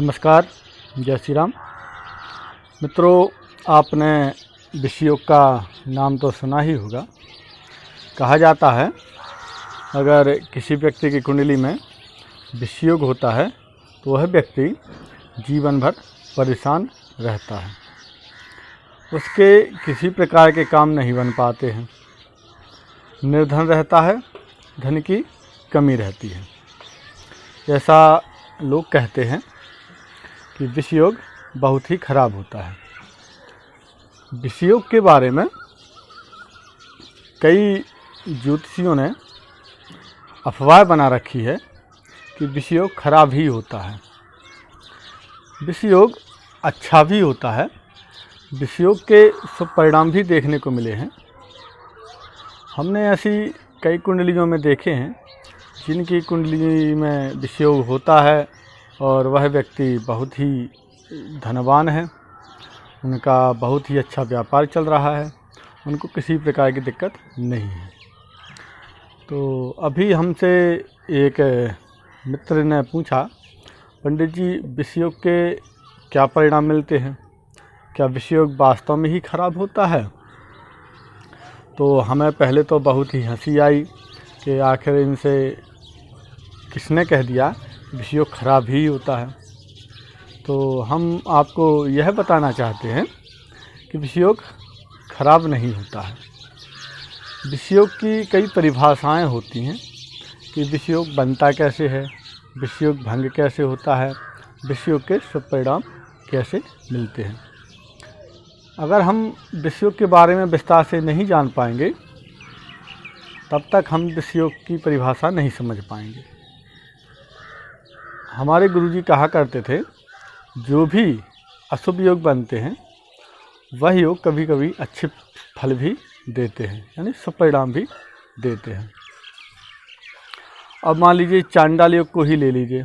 नमस्कार, जय श्री राम। मित्रों, आपने विषयोग का नाम तो सुना ही होगा। कहा जाता है अगर किसी व्यक्ति की कुंडली में विषयोग होता है तो वह व्यक्ति जीवन भर परेशान रहता है, उसके किसी प्रकार के काम नहीं बन पाते हैं, निर्धन रहता है, धन की कमी रहती है। ऐसा लोग कहते हैं कि विषयोग बहुत ही खराब होता है। विषयोग के बारे में कई ज्योतिषियों ने अफवाह बना रखी है कि विषयोग खराब ही होता है। विषयोग अच्छा भी होता है। विषयोग के शुभ परिणाम भी देखने को मिले हैं। हमने ऐसी कई कुंडलियों में देखे हैं जिनकी कुंडली में विषयोग होता है और वह व्यक्ति बहुत ही धनवान है, उनका बहुत ही अच्छा व्यापार चल रहा है, उनको किसी प्रकार की दिक्कत नहीं है। तो अभी हमसे एक मित्र ने पूछा, पंडित जी विषयोग के क्या परिणाम मिलते हैं, क्या विषयोग वास्तव में ही खराब होता है? तो हमें पहले तो बहुत ही हंसी आई कि आखिर इनसे किसने कह दिया विषयोग खराब ही होता है। तो हम आपको यह बताना चाहते हैं कि विषयोग खराब नहीं होता है। विषयोग की कई परिभाषाएं होती हैं कि विषयोग बनता कैसे है, विषयोग भंग कैसे होता है, विषयोग के शुभ परिणाम कैसे मिलते हैं। अगर हम विषयोग के बारे में विस्तार से नहीं जान पाएंगे तब तक हम विषयोग की परिभाषा नहीं समझ पाएंगे। हमारे गुरुजी कहा करते थे, जो भी अशुभ योग बनते हैं वह योग कभी कभी अच्छे फल भी देते हैं, यानी शुभ परिणाम भी देते हैं। अब मान लीजिए चांडाल योग को ही ले लीजिए।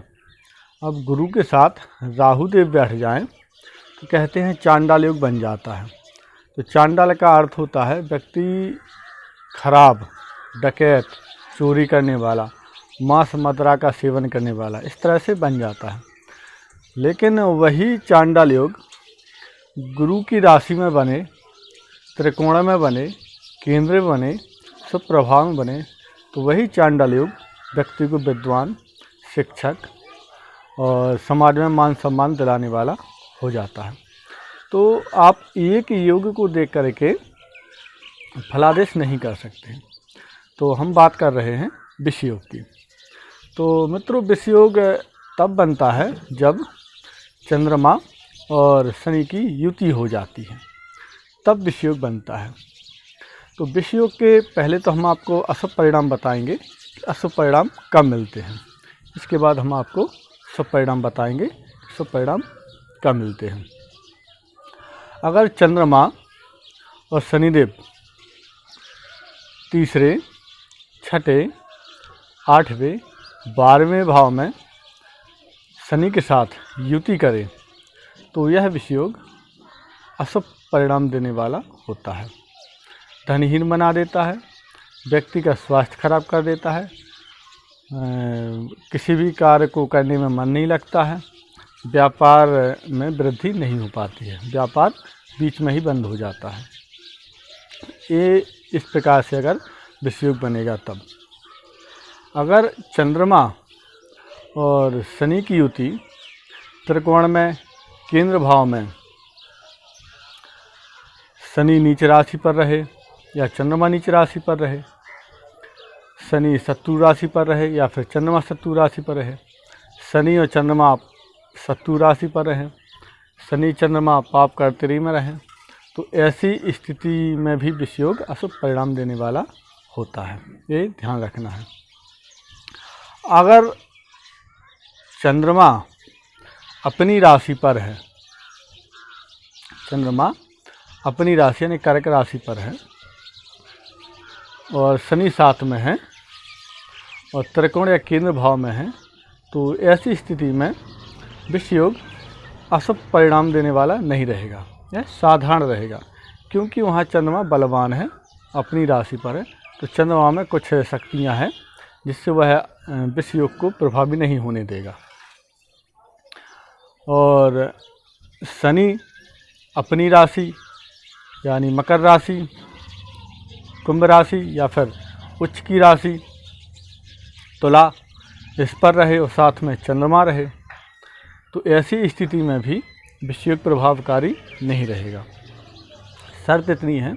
अब गुरु के साथ राहु देव बैठ जाएं तो कहते हैं चांडाल योग बन जाता है। तो चांडाल का अर्थ होता है व्यक्ति खराब, डकैत, चोरी करने वाला, मांस मदिरा का सेवन करने वाला, इस तरह से बन जाता है। लेकिन वही चांडाल योग गुरु की राशि में बने, त्रिकोण में बने, केंद्र में बने, शुभ प्रभाव में बने तो वही चांडाल योग व्यक्ति को विद्वान, शिक्षक और समाज में मान सम्मान दिलाने वाला हो जाता है। तो आप एक योग को देख करके फलादेश नहीं कर सकते। तो हम बात कर रहे हैं विषयोग की। तो मित्रों, विषयोग तब बनता है जब चंद्रमा और शनि की युति हो जाती है, तब विषयोग बनता है। तो विषयोग के पहले तो हम आपको अशुभ परिणाम बताएंगे, अशुभ परिणाम कब मिलते हैं। इसके बाद हम आपको शुभ परिणाम बताएंगे, शुभ परिणाम कब मिलते हैं। अगर चंद्रमा और शनिदेव तीसरे, छठे, 8वें, 12वें भाव में शनि के साथ युति करें तो यह विषयोग अशुभ परिणाम देने वाला होता है। धनहीन बना देता है, व्यक्ति का स्वास्थ्य खराब कर देता है, किसी भी कार्य को करने में मन नहीं लगता है, व्यापार में वृद्धि नहीं हो पाती है, व्यापार बीच में ही बंद हो जाता है। ये इस प्रकार से अगर विषयोग बनेगा तब। अगर चंद्रमा और शनि की युति त्रिकोण में, केंद्र भाव में, शनि नीच राशि पर रहे या चंद्रमा नीच राशि पर रहे, शनि शत्रु राशि पर रहे या फिर चंद्रमा शत्रु राशि पर रहे, शनि और चंद्रमा शत्रु राशि पर रहे, शनि चंद्रमा पाप कर्तरी में रहे, तो ऐसी स्थिति में भी विषयोग अशुभ परिणाम देने वाला होता है। ये ध्यान रखना है। अगर चंद्रमा अपनी राशि पर है, चंद्रमा अपनी राशि यानी कर्क राशि पर है और शनि साथ में है और त्रिकोण या केंद्र भाव में है, तो ऐसी स्थिति में विषयोग अशुभ परिणाम देने वाला नहीं रहेगा, यह साधारण रहेगा, क्योंकि वहाँ चंद्रमा बलवान है, अपनी राशि पर है। तो चंद्रमा में कुछ शक्तियाँ हैं जिससे वह विषयोग को प्रभावी नहीं होने देगा। और शनि अपनी राशि यानी मकर राशि, कुंभ राशि या फिर उच्च की राशि तुला इस पर रहे और साथ में चंद्रमा रहे, तो ऐसी स्थिति में भी विषयोग प्रभावकारी नहीं रहेगा। शर्त इतनी है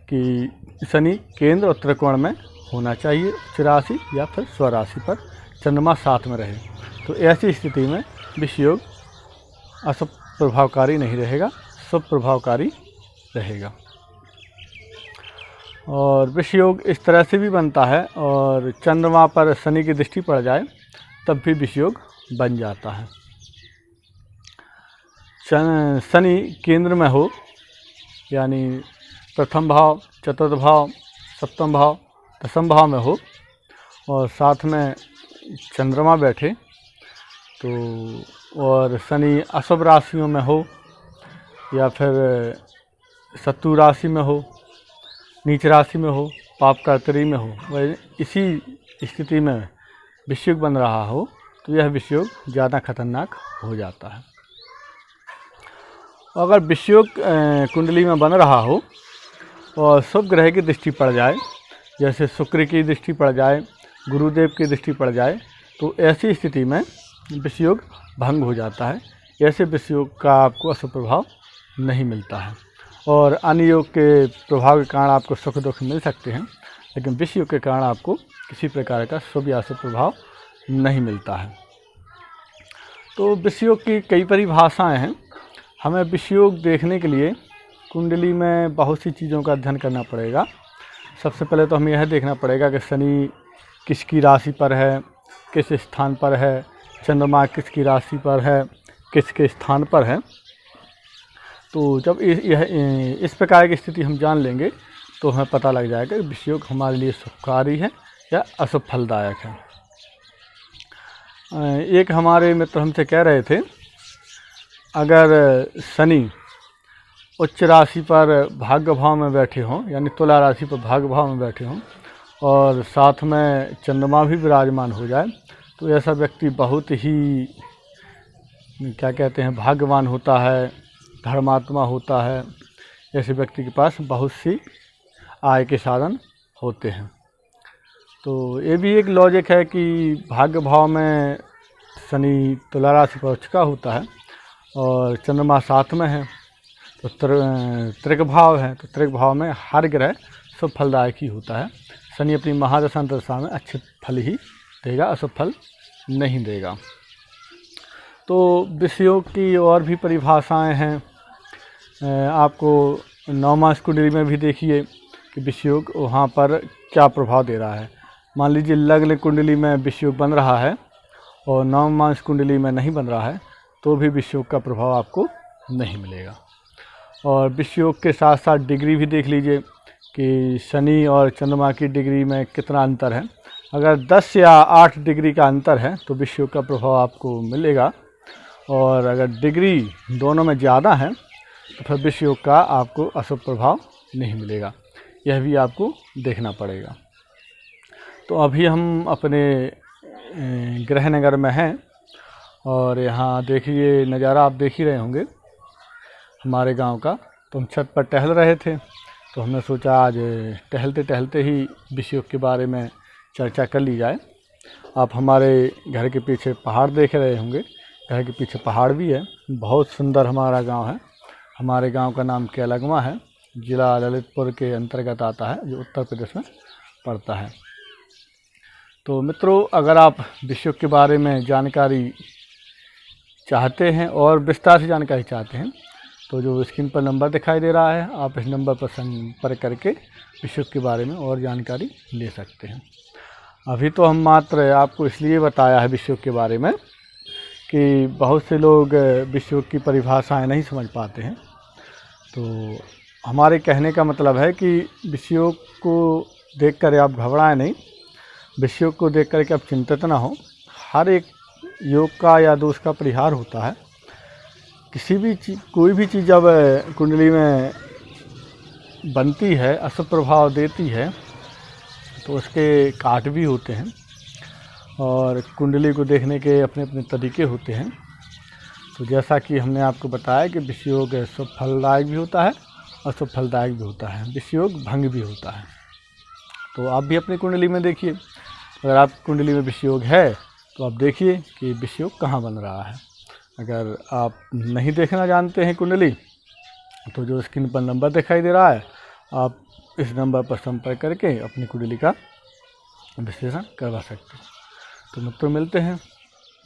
कि शनि केंद्र और त्रिकोण में होना चाहिए, उच्च राशि या फिर स्वराशि पर चंद्रमा साथ में रहे, तो ऐसी स्थिति में विषयोग अशुभ प्रभावकारी नहीं रहेगा, शुभ प्रभावकारी रहेगा। और विषयोग इस तरह से भी बनता है, और चंद्रमा पर शनि की दृष्टि पड़ जाए तब भी विषयोग बन जाता है। शनि केंद्र में हो यानी प्रथम भाव, चतुर्थ भाव, सप्तम भाव, दसम भाव में हो और साथ में चंद्रमा बैठे तो, और शनि अशुभ राशियों में हो या फिर शत्रु राशि में हो, नीच राशि में हो, पाप कर्तरी में हो, वह इसी स्थिति में विषयोग बन रहा हो तो यह विषयोग ज़्यादा खतरनाक हो जाता है। अगर विषयोग कुंडली में बन रहा हो और शुभ ग्रह की दृष्टि पड़ जाए, जैसे शुक्र की दृष्टि पड़ जाए, गुरुदेव की दृष्टि पड़ जाए, तो ऐसी स्थिति में विषयोग भंग हो जाता है। ऐसे विषयोग का आपको अशुभ प्रभाव नहीं मिलता है, और अन्य योग के प्रभाव के कारण आपको सुख दुख मिल सकते हैं, लेकिन विषयोग के कारण आपको किसी प्रकार का शुभ या अशुभ प्रभाव नहीं मिलता है। तो विषयोग की कई परिभाषाएं हैं। हमें विषयोग देखने के लिए कुंडली में बहुत सी चीज़ों का अध्ययन करना पड़ेगा। सबसे पहले तो हमें यह देखना पड़ेगा कि शनि किसकी राशि पर है, किस स्थान पर है, चंद्रमा किसकी राशि पर है, किसके स्थान पर है। तो जब इस प्रकार की स्थिति हम जान लेंगे तो हमें पता लग जाएगा कि विषयोग हमारे लिए शुभकारी है या अशुभ फलदायक है। एक हमारे मित्र हमसे कह रहे थे, अगर शनि उच्च राशि पर भाग्य भाव में बैठे हों यानी तुला राशि पर भाग्य भाव में बैठे हों और साथ में चंद्रमा भी विराजमान हो जाए, तो ऐसा व्यक्ति बहुत ही क्या कहते हैं भाग्यवान होता है, धर्मात्मा होता है। ऐसे व्यक्ति के पास बहुत सी आय के साधन होते हैं। तो ये भी एक लॉजिक है कि भाग्य भाव में शनि तुला राशि पर उच्च का होता है और चंद्रमा साथ में है, तो त्रिक भाव है, तो त्रिक भाव में हर ग्रह शुभ फलदायक ही होता है। शनि अपनी महादशा अंतर्दशा में अच्छे फल ही देगा, अशुभ फल नहीं देगा। तो विषयोग की और भी परिभाषाएं हैं। आपको नवमास कुंडली में भी देखिए कि विषयोग वहाँ पर क्या प्रभाव दे रहा है। मान लीजिए लग्न कुंडली में विषयोग बन रहा है और नवमास कुंडली में नहीं बन रहा है, तो भी विषयोग का प्रभाव आपको नहीं मिलेगा। और विषयोग के साथ साथ डिग्री भी देख लीजिए कि शनि और चंद्रमा की डिग्री में कितना अंतर है। अगर 10 या 8 डिग्री का अंतर है तो विषयोग का प्रभाव आपको मिलेगा, और अगर डिग्री दोनों में ज़्यादा है तो फिर विषयोग का आपको अशुभ प्रभाव नहीं मिलेगा। यह भी आपको देखना पड़ेगा। तो अभी हम अपने गृहनगर में हैं और यहाँ देखिए नज़ारा आप देख ही रहे होंगे हमारे गांव का। तो हम छत पर टहल रहे थे, तो हमने सोचा आज टहलते टहलते ही विषयोग के बारे में चर्चा कर ली जाए। आप हमारे घर के पीछे पहाड़ देख रहे होंगे, घर के पीछे पहाड़ भी है। बहुत सुंदर हमारा गांव है। हमारे गांव का नाम केलगमा है, ज़िला ललितपुर के अंतर्गत आता है, जो उत्तर प्रदेश में पड़ता है। तो मित्रों, अगर आप विषयोग के बारे में जानकारी चाहते हैं और विस्तार से जानकारी चाहते हैं, तो जो स्क्रीन पर नंबर दिखाई दे रहा है, आप इस नंबर पर संपर्क करके विषयोग के बारे में और जानकारी ले सकते हैं। अभी तो हम मात्र आपको इसलिए बताया है विषयोग के बारे में कि बहुत से लोग विषयोग की परिभाषाएं नहीं समझ पाते हैं। तो हमारे कहने का मतलब है कि विषयोग को देखकर आप घबराएं नहीं, विषयोग को देख कर के आप चिंतित ना हो। हर एक योग का या दोष का परिहार होता है। किसी भी चीज़, कोई भी चीज़ जब कुंडली में बनती है, अशुभ प्रभाव देती है, तो उसके काट भी होते हैं और कुंडली को देखने के अपने अपने तरीके होते हैं। तो जैसा कि हमने आपको बताया कि विषयोग शुभ फलदायक भी होता है और शुभ फलदायक भी होता है, विषयोग भंग भी होता है। तो आप भी अपनी कुंडली में देखिए, अगर आप कुंडली में विषयोग है तो आप देखिए कि विषयोग कहाँ बन रहा है। अगर आप नहीं देखना जानते हैं कुंडली, तो जो स्क्रीन पर नंबर दिखाई दे रहा है, आप इस नंबर पर संपर्क करके अपनी कुंडली का विश्लेषण करवा सकते हैं। तो मित्रों, मिलते हैं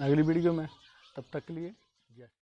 अगली वीडियो में, तब तक के लिए